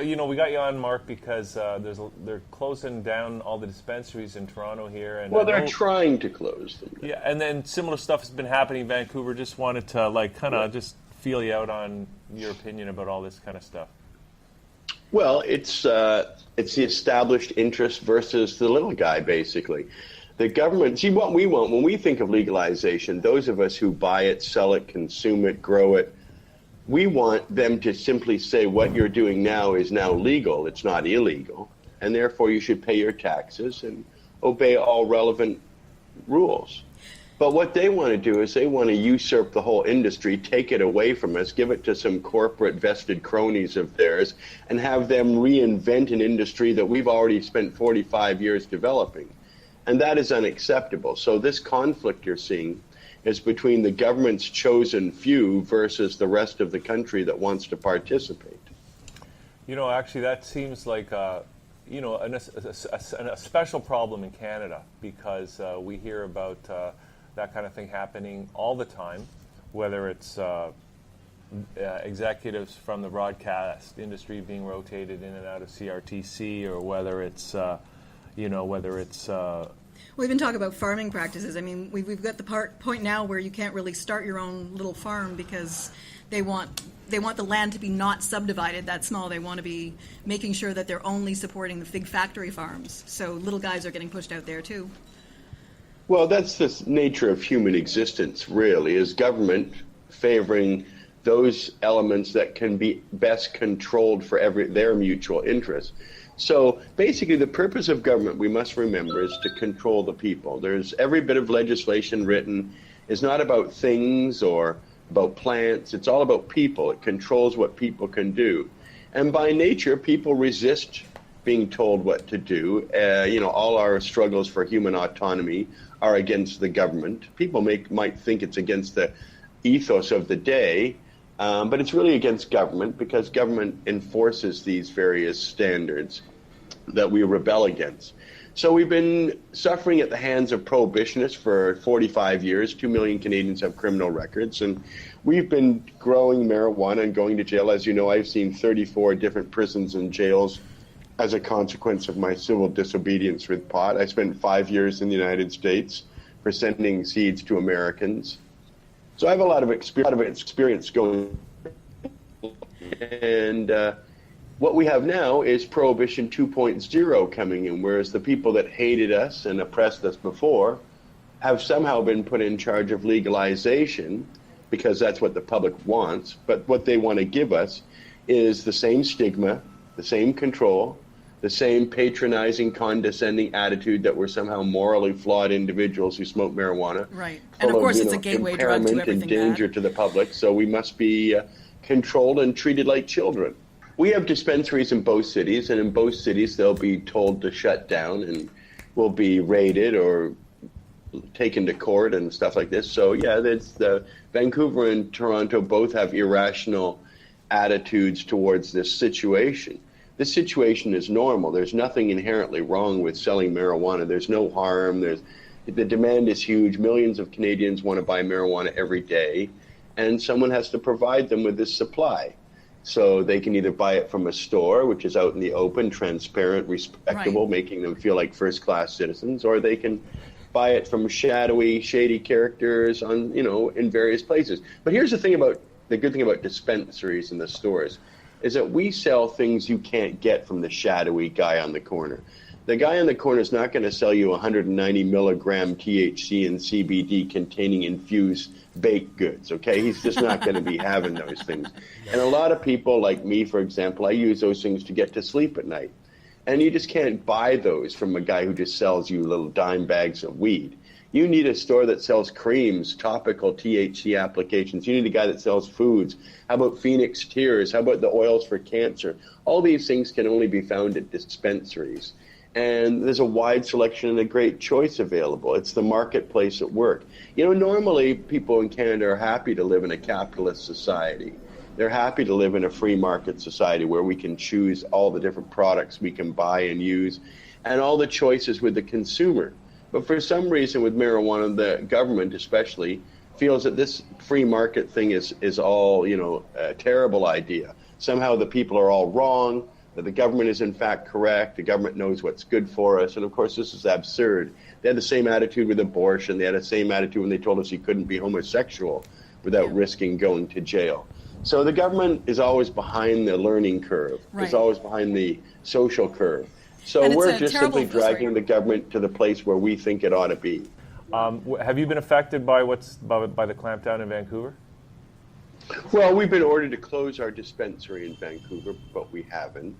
we got you on, Mark, because they're closing down all the dispensaries in Toronto here, and well, they're trying to close them. Yeah, and then similar stuff has been happening in Vancouver. Just wanted to just feel you out on your opinion about all this kind of stuff. Well, it's the established interest versus the little guy, basically. The government, see what we want when we think of legalization, those of us who buy it, sell it, consume it, grow it, we want them to simply say what you're doing now is now legal, it's not illegal, and therefore you should pay your taxes and obey all relevant rules. But what they want to do is they want to usurp the whole industry, take it away from us, give it to some corporate vested cronies of theirs, and have them reinvent an industry that we've already spent 45 years developing. And that is unacceptable. So this conflict you're seeing is between the government's chosen few versus the rest of the country that wants to participate. Actually, that seems like a special problem in Canada, because we hear about that kind of thing happening all the time, whether it's executives from the broadcast industry being rotated in and out of CRTC, or whether it's We've been talking about farming practices. I mean, we've got the point now where you can't really start your own little farm because they want the land to be not subdivided that small. They want to be making sure that they're only supporting the big factory farms. So little guys are getting pushed out there too. Well, that's the nature of human existence, really, is government favoring those elements that can be best controlled for their mutual interests. So basically the purpose of government, we must remember, is to control the people. There's every bit of legislation written is not about things or about plants. It's all about people. It controls what people can do. And by nature, people resist being told what to do. All our struggles for human autonomy are against the government. People might think it's against the ethos of the day, but it's really against government, because government enforces these various standards that we rebel against. So we've been suffering at the hands of prohibitionists for 45 years. 2 million Canadians have criminal records, and we've been growing marijuana and going to jail. As you know, I've seen 34 different prisons and jails as a consequence of my civil disobedience with pot. I spent 5 years in the United States for sending seeds to Americans. So I have a lot of experience going, and what we have now is Prohibition 2.0 coming in, whereas the people that hated us and oppressed us before have somehow been put in charge of legalization, because that's what the public wants. But what they want to give us is the same stigma, the same control, the same patronizing, condescending attitude that we're somehow morally flawed individuals who smoke marijuana. Right. And of course, it's a gateway drug to everything and danger to the public, so we must be controlled and treated like children. We have dispensaries in both cities, and in both cities they'll be told to shut down and will be raided or taken to court and stuff like this. So yeah, the Vancouver and Toronto both have irrational attitudes towards this situation. This situation is normal. There's nothing inherently wrong with selling marijuana. There's no harm. The demand is huge. Millions of Canadians want to buy marijuana every day, and someone has to provide them with this supply. So they can either buy it from a store, which is out in the open, transparent, respectable, right, making them feel like first-class citizens, or they can buy it from shadowy, shady characters in various places. But here's the good thing about dispensaries in the stores, is that we sell things you can't get from the shadowy guy on the corner. The guy on the corner is not going to sell you 190 milligram THC and CBD containing infused baked goods, okay? He's just not going to be having those things. And a lot of people, like me, for example, I use those things to get to sleep at night. And you just can't buy those from a guy who just sells you little dime bags of weed. You need a store that sells creams, topical THC applications. You need a guy that sells foods. How about Phoenix Tears? How about the oils for cancer? All these things can only be found at dispensaries. And there's a wide selection and a great choice available. It's the marketplace at work. Normally people in Canada are happy to live in a capitalist society. They're happy to live in a free market society where we can choose all the different products we can buy and use, and all the choices with the consumer. But for some reason with marijuana, the government especially feels that this free market thing is all, a terrible idea. Somehow the people are all wrong. that the government is in fact correct, the government knows what's good for us, and of course this is absurd. They had the same attitude with abortion, they had the same attitude when they told us you couldn't be homosexual without risking going to jail. So the government is always behind the learning curve, is always behind the social curve. So we're just simply dragging the government to the place where we think it ought to be. Have you been affected by by the clampdown in Vancouver? Well, we've been ordered to close our dispensary in Vancouver, but we haven't.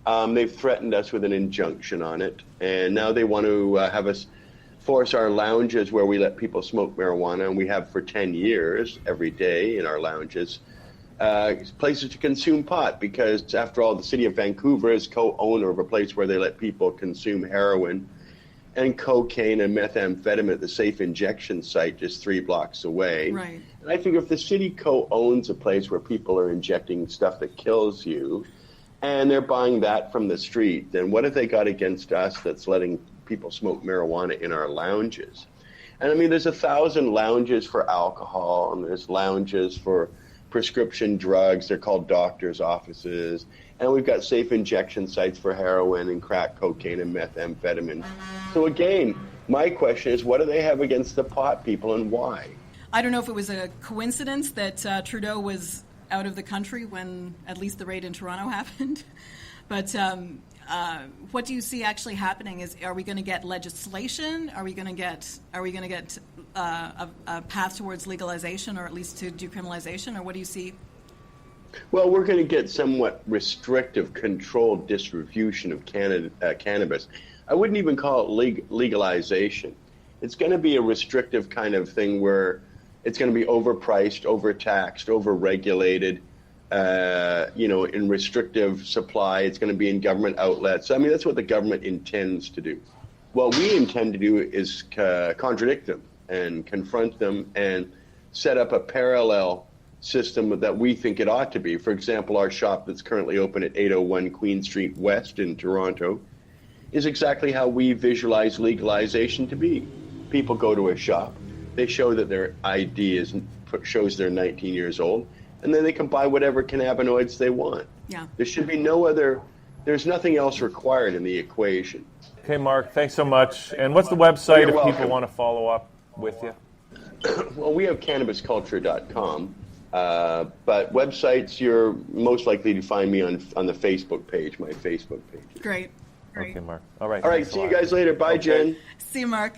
They've threatened us with an injunction on it, and now they want to have us force our lounges where we let people smoke marijuana, and we have for 10 years every day in our lounges, places to consume pot, because after all, the city of Vancouver is co-owner of a place where they let people consume heroin and cocaine and methamphetamine at the safe injection site just 3 blocks away. Right. And I figure if the city co-owns a place where people are injecting stuff that kills you, and they're buying that from the street, then what have they got against us that's letting people smoke marijuana in our lounges? And I mean, there's 1,000 lounges for alcohol, and there's lounges for prescription drugs. They're called doctors' offices. And we've got safe injection sites for heroin and crack cocaine and methamphetamine. So again, my question is, what do they have against the pot people, and why? I don't know if it was a coincidence that Trudeau was out of the country when at least the raid in Toronto happened. But what do you see actually happening? Are we going to get legislation? Are we going to get a path towards legalization, or at least to decriminalization? Or what do you see? Well, we're going to get somewhat restrictive, controlled distribution of cannabis. I wouldn't even call it legalization. It's going to be a restrictive kind of thing where it's going to be overpriced, overtaxed, overregulated, in restrictive supply. It's going to be in government outlets. I mean, that's what the government intends to do. What we intend to do is contradict them and confront them and set up a parallel system that we think it ought to be. For example, our shop that's currently open at 801 Queen Street West in Toronto is exactly how we visualize legalization to be. People go to a shop, they show that their ID shows they're 19 years old, and then they can buy whatever cannabinoids they want. Yeah. There should be there's nothing else required in the equation. Okay, Marc, thanks so much. And what's the website You're if welcome. people want to follow up with you? Well, we have cannabisculture.com, but websites, you're most likely to find me on the Facebook page, my Facebook page. Great. Okay, Marc. All right. All right, thanks a see you lot. guys later. Bye, Okay. Jen. See you, Mark.